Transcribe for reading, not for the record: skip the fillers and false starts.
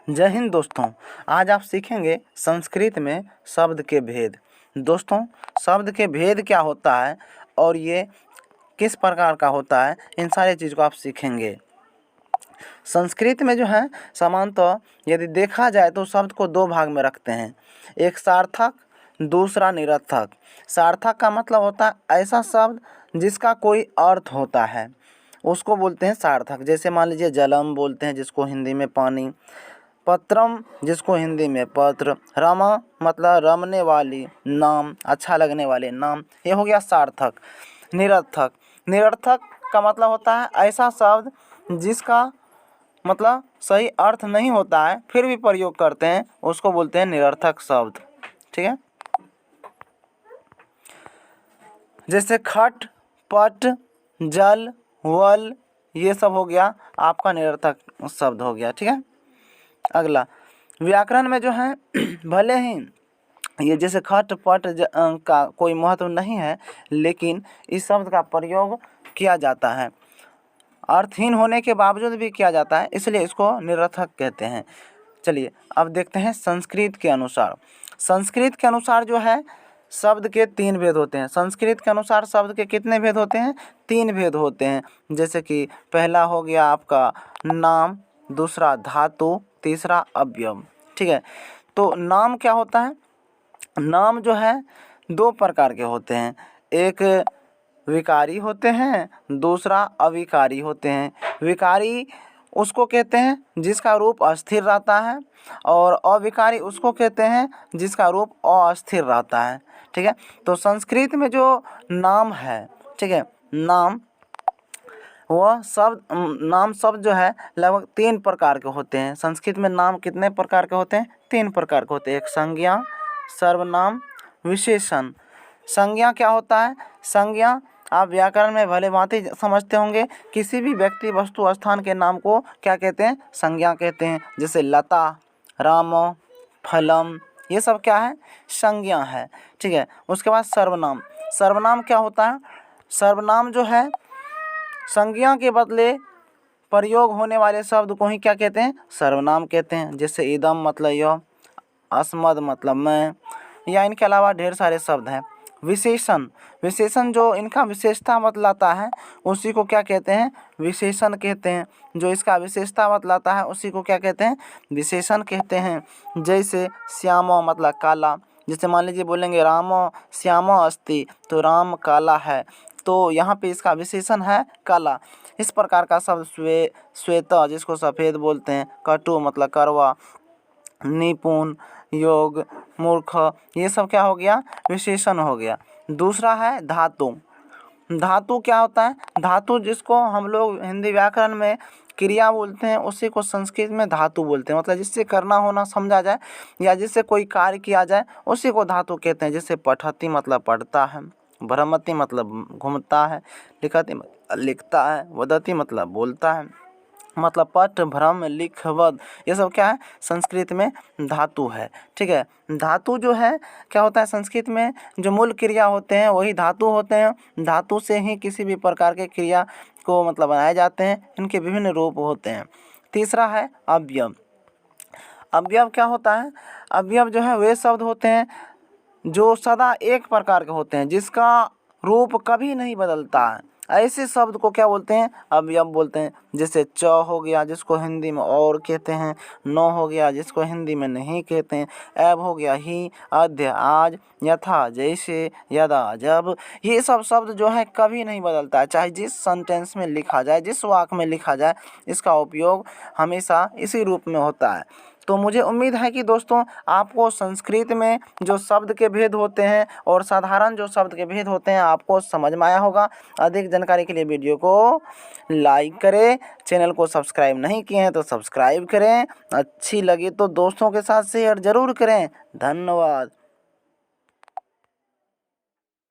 जय हिंद दोस्तों। आज आप सीखेंगे संस्कृत में शब्द के भेद। दोस्तों, शब्द के भेद क्या होता है और ये किस प्रकार का होता है, इन सारी चीज़ को आप सीखेंगे। संस्कृत में जो है सामान्यतः यदि देखा जाए तो शब्द को दो भाग में रखते हैं, एक सार्थक, दूसरा निरर्थक। सार्थक का मतलब होता है ऐसा शब्द जिसका कोई अर्थ होता है, उसको बोलते हैं सार्थक। जैसे मान लीजिए जलम बोलते हैं जिसको हिंदी में पानी, पत्रम जिसको हिंदी में पत्र, रमा मतलब रमने वाली, नाम अच्छा लगने वाले नाम, ये हो गया सार्थक। निरर्थक, निरर्थक का मतलब होता है ऐसा शब्द जिसका मतलब सही अर्थ नहीं होता है फिर भी प्रयोग करते हैं, उसको बोलते हैं निरर्थक शब्द। ठीक है, जैसे खट, पट, जल, वल, ये सब हो गया आपका निरर्थक शब्द हो गया। ठीक है, अगला व्याकरण में जो है भले ही ये जैसे खट पट का कोई महत्व नहीं है, लेकिन इस शब्द का प्रयोग किया जाता है, अर्थहीन होने के बावजूद भी किया जाता है, इसलिए इसको निरर्थक कहते हैं। चलिए अब देखते हैं संस्कृत के अनुसार। संस्कृत के अनुसार जो है शब्द के तीन भेद होते हैं। संस्कृत के अनुसार शब्द के कितने भेद होते हैं? तीन भेद होते हैं। जैसे कि पहला हो गया आपका नाम, दूसरा धातु, तीसरा अवयव। ठीक है, तो नाम क्या होता है? नाम जो है दो प्रकार के होते हैं, एक विकारी होते हैं, दूसरा अविकारी होते हैं। विकारी उसको कहते हैं जिसका रूप अस्थिर रहता है, और अविकारी उसको कहते हैं जिसका रूप अस्थिर रहता है। ठीक है, तो संस्कृत में जो नाम है, ठीक है, नाम वह शब्द, नाम शब्द जो है लगभग तीन प्रकार के होते हैं। संस्कृत में नाम कितने प्रकार के होते हैं? तीन प्रकार के होते हैं। एक संज्ञा, सर्वनाम, विशेषण। संज्ञा क्या होता है? संज्ञा आप व्याकरण में भले भांति समझते होंगे, किसी भी व्यक्ति, वस्तु, स्थान के नाम को क्या कहते हैं? संज्ञा कहते हैं। जैसे लता, राम, फलम, ये सब क्या है? संज्ञा है। ठीक है, उसके बाद सर्वनाम। सर्वनाम क्या होता है? सर्वनाम जो है संज्ञा के बदले प्रयोग होने वाले शब्द को ही क्या कहते हैं? सर्वनाम कहते हैं। जैसे इदम मतलब यह, अस्मद मतलब मैं, या इनके अलावा ढेर सारे शब्द हैं। विशेषण, विशेषण जो इनका विशेषता बतलाता है उसी को क्या कहते हैं? विशेषण कहते हैं। जो इसका विशेषता बतलाता है उसी को क्या कहते हैं? विशेषण कहते हैं। जैसे श्याम मतलब काला, जैसे मान लीजिए बोलेंगे राम श्याम अस्ति, तो राम काला है, तो यहाँ पे इसका विशेषण है काला। इस प्रकार का शब्द श्वेत जिसको सफ़ेद बोलते हैं, कटु मतलब कड़वा, निपुण, योग, मूर्ख, ये सब क्या हो गया? विशेषण हो गया। दूसरा है धातु। धातु क्या होता है? धातु जिसको हम लोग हिंदी व्याकरण में क्रिया बोलते हैं, उसी को संस्कृत में धातु बोलते हैं। मतलब जिससे करना होना समझा जाए या जिससे कोई कार्य किया जाए उसी को धातु कहते हैं। जैसे पठति मतलब पढ़ता है, भ्रमति मतलब घूमता है, लिखति लिखता है, वदति मतलब बोलता है। मतलब पठ, भ्रम, लिख, वद, ये सब क्या है? संस्कृत में धातु है। ठीक है, धातु जो है क्या होता है? संस्कृत में जो मूल क्रिया होते हैं वही धातु होते हैं। धातु से ही किसी भी प्रकार के क्रिया को मतलब बनाए जाते हैं। इनके विभिन्न रूप होते हैं। तीसरा है अवयव। अवयव क्या होता है? अवयव जो है वे शब्द होते हैं जो सदा एक प्रकार के होते हैं, जिसका रूप कभी नहीं बदलता है। ऐसे शब्द को क्या बोलते हैं? अवयव बोलते हैं। जैसे च हो गया जिसको हिंदी में और कहते हैं, न हो गया जिसको हिंदी में नहीं कहते हैं, एब हो गया ही, अद्य आज, यथा जैसे, यदा जब, ये सब शब्द जो है कभी नहीं बदलता है। चाहे जिस सेंटेंस में लिखा जाए, जिस वाक्य में लिखा जाए, इसका उपयोग हमेशा इसी रूप में होता है। तो मुझे उम्मीद है कि दोस्तों आपको संस्कृत में जो शब्द के भेद होते हैं और साधारण जो शब्द के भेद होते हैं आपको समझ में आया होगा। अधिक जानकारी के लिए वीडियो को लाइक करें, चैनल को सब्सक्राइब नहीं किए हैं तो सब्सक्राइब करें, अच्छी लगी तो दोस्तों के साथ शेयर ज़रूर करें। धन्यवाद।